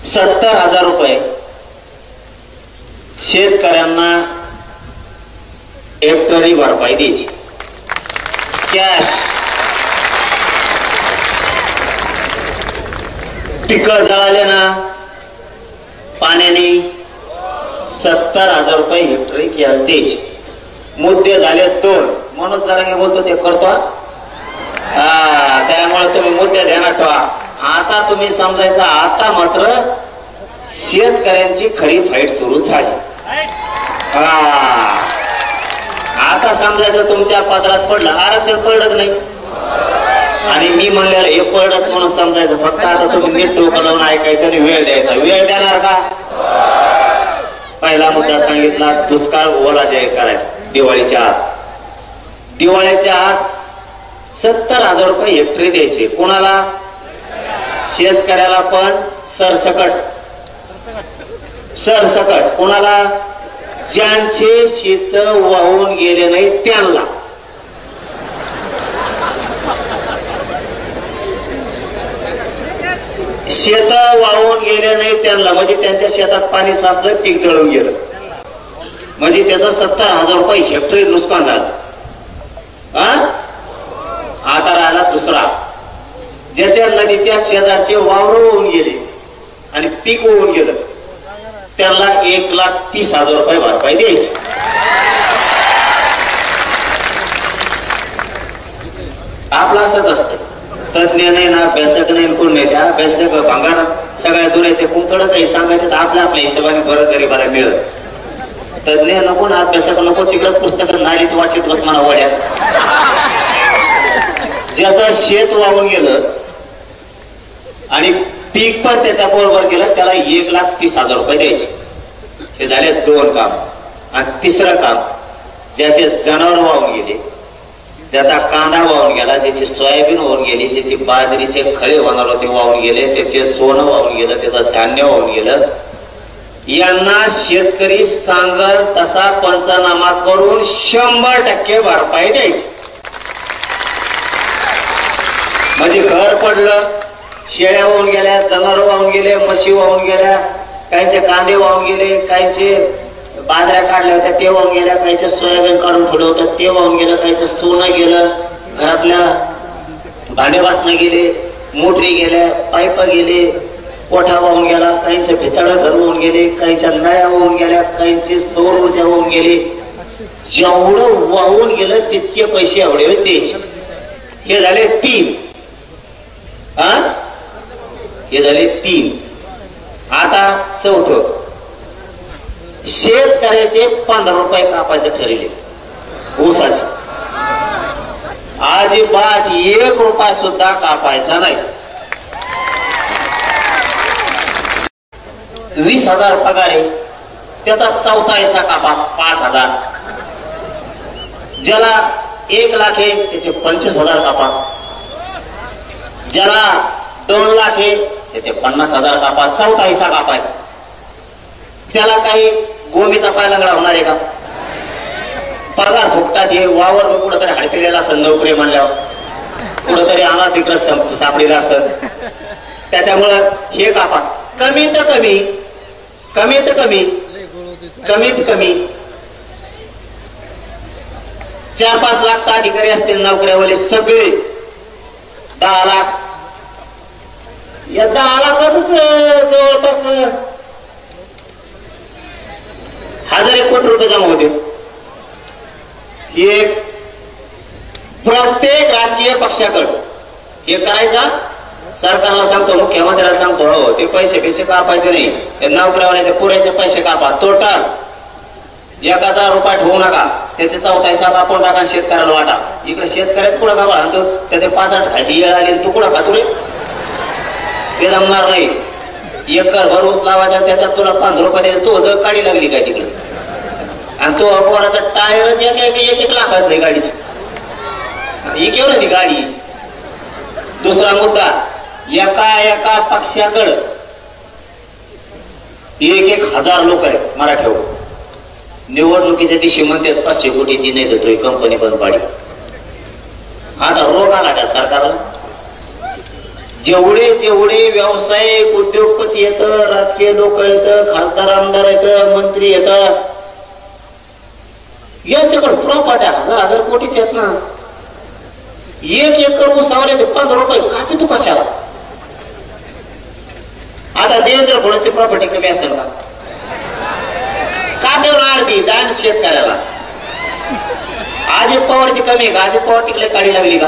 70,000 रुपये शेतकऱ्यांना हेक्टरी भरपाई द्यायची कॅश. पिकं जळाले ना पाण्याने 70,000 रुपये हेक्टरी कॅश द्यायची. मुद्दे झाले 2 म्हणून जरा बोलतो ते करतो. त्यामुळे तुम्ही मुद्दे ध्यानात ठेवा. आता तुम्ही समजायचं आता मात्र शेतकऱ्यांची खरी फाईट सुरू झाली. आता समजायचं तुमच्या पदरात पडलं, आरक्षण पडलं नाही आणि मी म्हणलेलं हे पडलंच म्हणून समजायचं. फक्त आता तुम्ही नीट डोकं लावून ऐकायचं आणि वेळ द्यायचा. वेळ देणार का? पहिला मुद्दा सांगितला दुष्काळ ओला जाहीर करायचा. दिवाळीच्या आत 70,000 रुपये हेक्टरी द्यायचे. कोणाला? शेतकऱ्याला पण सरसकट. कोणाला? ज्यांचे शेत वाहून गेले नाही त्यांना. शेत वाहून गेले नाही त्यांना म्हणजे त्यांच्या शेतात पाणी साचलं, पीक जळून गेलं, म्हणजे त्याचं 70,000 रुपये हेक्टरी नुकसान झालं. आता राहिला दुसरा, ज्याच्या नदीच्या शेजारचे वावर होऊन गेले आणि पीक होऊन गेलं, त्याला 1,30,000 रुपये भरपाई द्यायची. आपलं असंच असतं. तज्ञ नाही ना, अभ्यासक नाही, कोण नाही. त्या अभ्यासक भांगार सगळ्या दुरायचे कुंकड काही सांगायचं आपल्या हिशोबाने बरं गरीबाला मिळत. तज्ञ नको ना, अभ्यासक नको, तिकडं पुस्तक नालीत वाचित बस म्हणा वड्यात. ज्याचं शेत वाहून गेलं आणि पीक पण त्याच्या बरोबर गेलं, त्याला 1,30,000 रुपये द्यायचे. हे झाले 2 काम. आणि तिसरं काम, ज्याचे जनावर वाहून गेले, ज्याचा कांदा वाहून गेला, ज्याची सोयाबीन वाहून गेली, ज्याची बाजरीचे खळे होणार होते वाहून गेले, त्याचे सोनं वाहून गेलं, त्याचं धान्य वाहून गेलं, यांना शेतकरी सांगल तसा पंचनामा करून 100% भरपाई द्यायची. म्हणजे घर पडलं, शेळ्या वाहून गेल्या, जनावर वाहून गेले, म्हशी वाहून गेल्या, काहींचे कांदे वाहून गेले, काहींचे बाजऱ्या काढल्या होत्या ते वाहून गेल्या, काहींचे सोयाबीन काढून ठेवलं होतं ते वाहून गेलं, काहींचं सोनं गेलं, घरातल्या भांडे वासनं गेले, मोटरी गेल्या, पाईप गेले, कोठा वाहून गेला, काहींचे भितळ घर वाहून गेले, काहींच्या नळ्या वाहून गेल्या, काहींची सौर ऊर्जा वाहून गेली. जेवढं वाहून गेलं तितके पैसे एवढे द्यायचे. हे झाले 3. हे झाले 3. आता चौथं, शेतकऱ्याचे 15 रुपये कापायचे ठरले ऊसाचे. अजिबात 1 रुपया सुद्धा कापायचा नाही. 20,000 पगार आहे, त्याचा 1/4 हिस्सा कापा, 5,000. ज्याला 1 लाख आहे त्याचे 25,000 कापा. ज्याला 2 लाख आहे त्याचे 50,000 कापा. 1/4 हिस्सा कापायचा. त्याला काही गोमीचा पायलंगडा होणार आहे का? पगार फुकटात. हे वावर कुठंतरी हडपिलेला असेल, नोकरी म्हणल्यावर कुठंतरी आम्हाला तिकडं सापडलेला असेल, त्याच्यामुळं हे कापा. कमीत कमी 4-5 लाख अधिकारी असतील नोकऱ्यावाले सगळे. 10 लाख. या 10 लाखातच जवळपास 1,000 कोटी रुपये जमा होते. हे प्रत्येक राजकीय पक्षाकडे हे करायचा. सरकारला सांगतो, मुख्यमंत्र्याला सांगतो, हो ते पैसे कापायचे नाही, ते नोकऱ्यावाल्याचे पुरेचे पैसे कापा. टोटल 1,000 रुपये ठेवू नका, त्याचे 1/4 हिस्सा कापून टाका, शेतकऱ्याला वाटा. इकडे शेतकऱ्यात कुठं का आणतो, त्याचे 5-8 खायची येळ आली, तू कुठं खातो रे? ते जमणार नाही. 1 एकर भर ऊस लावायचा, त्याच्यात तुला 15 रुपये द्यायला, तू जर काढी लागली काय तिकडे? आणि तो पोराचा टायरच 1 लाखाचं आहे गाडीच. ही केवढं ती गाडी? दुसरा मुद्दा, एका पक्षाकडे 1,000 लोक आहेत मराठ्यावर. निवडणुकीच्या दिवशी म्हणतात 500 कोटी दिने देतोय, कंपनी बंद पाडी. आता रोग आला का सरकारला? जेवढे व्यावसायिक उद्योगपती येत, राजकीय लोक येत, खासदार आमदार येत, मंत्री येत, यांच्याकडे प्रॉपर्ट्या 1,000 कोटीच्या आहेत ना. 1 एकर ऊसावाल्याचे 15 रुपये कापी तू कशाला? आता देवेंद्र फडणवीसची प्रॉपर्टी कमी असेल का? कापीवर अर्धी दान शेतकऱ्याला. अजित पवारची कमी आहे का? अजित पवार तिकडे काढी लागली का?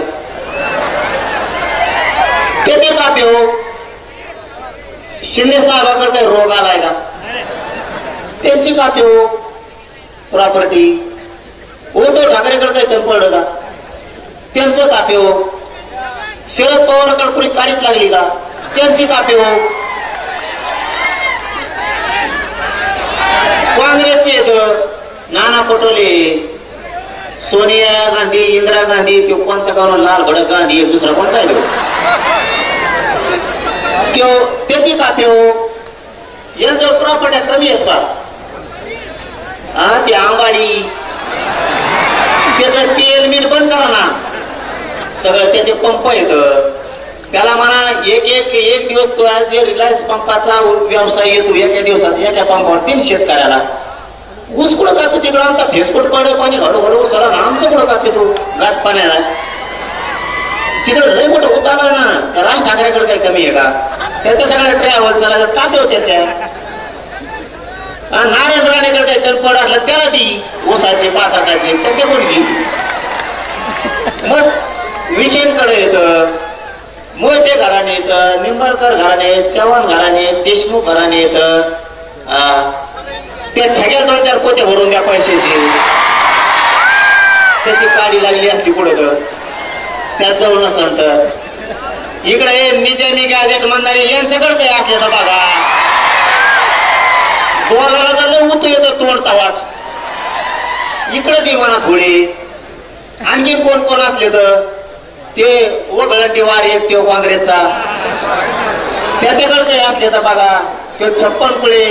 त्याचे कापे हो. शिंदे साहेबाकडे काही रोग आलाय का? त्यांची कापे हो प्रॉपर्टी. उद्धव ठाकरेकडे काही कमी पडलं का? त्यांचं कापे हो. शरद पवारकडे कुणी काढीत लागली का? त्यांची कापे हो. काँग्रेसचे येत नाना पटोले, सोनिया गांधी, इंदिरा गांधी, तो कोणता का लाल भडक गांधी, एक दुसरा कोणता आहे तो त्याची का त्यो यांच्या प्रॉपर्ट्या कमी आहेत का? हा ते आंबाडी त्याचं तेल मीठ बंद करा ना, सगळं त्याचे पंप येत. त्याला म्हणा एक दिवस तुला जे रिलायन्स पंपाचा व्यवसाय येतो एका दिवसाचा, एका पंपावर 3 शेतकऱ्याला ऊस कुठं कापतो तिकडं आमचा फेसकोट पडे पाणी हळूहळू उसळा ना, आमचं कुठं कापतो गाठ पाण्याला तिकडं लय मोठं उतारा ना. राज ठाकरेकडे काही कमी आहे का? त्याच्या सगळ्या ट्रॅव्हल चालायला कापव त्याच्या. नारायण राणेकडे काही तडपड असलं त्याला दी ऊसाचे पाताटाचे त्याचे मुलगी. मग विलेंकडे येतं, मोहिते घराणे येतं, निंबाळकर घराणे, चव्हाण घराणे, देशमुख घराणे येतं. त्या सगळ्या 2-4 पोते भरून द्या पैशाची. त्याची काडी लागली असती पुढे तर त्यात जाऊन नसलं तर इकडे निजामी गॅजेट म्हणणारे यांच्याकडे काही असले तर बघा, बोलायला तर लय उतू येतं तोंड तवाच. इकडे दे म्हणा थोडे. आणखी कोण कोण असले तर ते वगळटी वार एक तो काँग्रेसचा, त्याच्याकडे काही असले तर बघा. ते 56 पुळे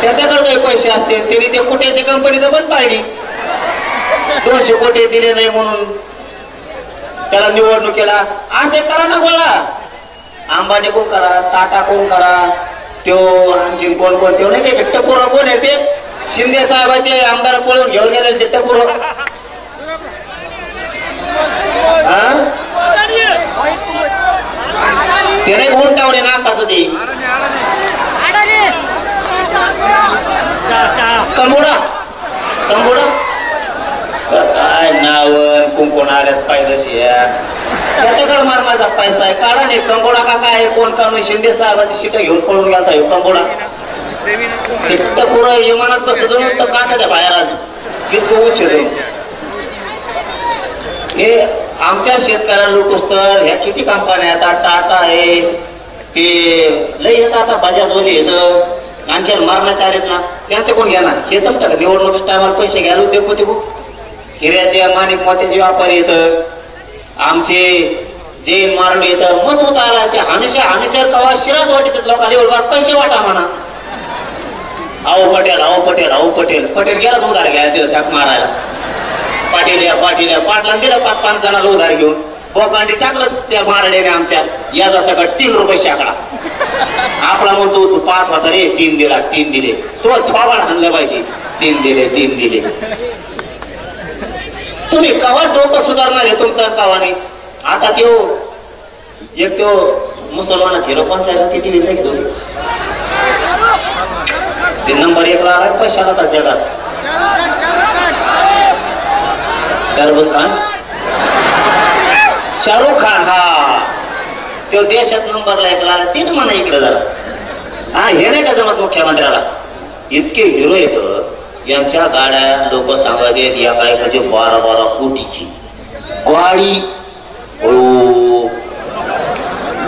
त्याच्याकडे काही पैसे असते, त्यांनी ते कुठ्याची कंपनी तर बंद पाडली. 200 कोटी दिले नाही म्हणून त्याला निवडणुकीला. असे करा ना गोळा. अंबानी कोण करा, टाटा कोण करा, त्यो आणखी कोण कोण ते नाही का टपुरा कोण आहे ते शिंदे साहेबाचे आमदार पळून घेऊन गेले ते टपुर. ते नाही उंटावणे नाकाचं ते कंबोडा कंबोडा काय नाव कुंकोण आल्यात पाहिजे त्याच्याकडे मार माझा पैसा आहे काढा नाही. कंबोडा का काय कोण कानून शिंदे साहेबाची सीट घेऊन पळून गेला कंबोडा. पुरं विमानात बसतो तर काटाच्या बाहेर आलं इतकं उच्च. हे आमच्या शेतकऱ्याला लुटूस तर ह्या किती कंपन्या आता टाटा आहे ते लय येतं, आता बजाजवाले येतं, आणखी मारण्याचे आलेत ना त्यांचे कोण घ्या ना. हे जमतं का निवडणुकीच्या टायमाला पैसे घ्यायला उद्योगपती खूप हिऱ्याचे माणिक मोत्याचे व्यापारी येतं, आमचे जैन मारणी येतं. मस्त होता आला ते हमेशा हमेशा कवा शिराज वाटत लोकांना एवढा पैसे वाटा म्हणा. आओ पटेल आओ पटेल आओ पटेल पटेल गेला उधार घ्यायला झाक मारायला. पाटील या पाटला दिला 5-5 जणांना उधार घेऊन बोकांडी टाकलं त्या मारण्याने आमच्या याचा सगळं 3 रुपये शेकडा. आपला म्हणतो तू 5 होता रे 3 दिला 3 दिले तो थोबाड हाणलं पाहिजे 3 दिले 3 दिले. तुम्ही कवा डोकं सुधारणार आहे तुमचं कवा नाही. आता त्यो एक तो मुसलमानात हिरो कोणता आहे ती टीव्ही नाही घेतो ते नंबर 1 ला आला पैशाला तर जगात शाहरुख खान. शाहरुख खान हा तो देशात नंबरला 1 ला आला ते म्हणा इकडे जरा. हा हे नाही का जमत मुख्यमंत्र्याला इतके हिरो येत यांच्या गाड्या लोक सांगत आहेत या काय म्हणजे 12-12 कोटीची गाडी.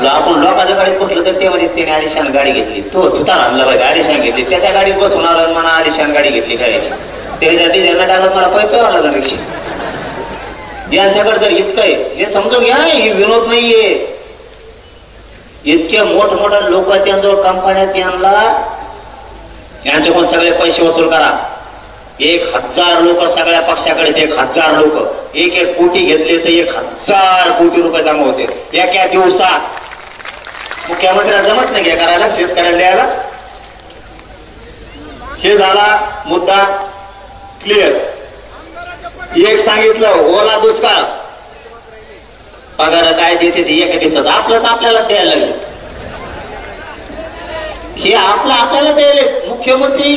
आपण लोकांच्या गाडीत बसलो तर ते मध्ये त्याने आलिशान गाडी घेतली तो तुतार आणला पाहिजे आलिशान घेतली त्याच्या गाडीत बसून आला मला आलिशान गाडी घेतली करायची त्याच्या डिझेलला टाकलं मला पैपेवा लागला रिक्षा. यांच्याकडे जर इतकं आहे हे समजून घ्या ही विनोद नाहीये. इतके मोठमोठे लोक त्यांजवळ कंपन्यात यांच्याकडून सगळे पैसे वसूल करा. 1000 लोक सगळ्या पक्षाकडे 1000 लोक 1-1 कोटी घेतले तर 1000 कोटी रुपये जमा होते एका दिवसात. मुख्यमंत्र्याला जमत नाही घ्या करायला शेतकऱ्याला द्यायला. हे झाला मुद्दा क्लिअर. एक सांगितलं ओला दुष्काळ पगार काय देते ते एका दिवसात आपलं तर आपल्याला द्यायला लागले. हे आपलं आपल्याला द्यायले मुख्यमंत्री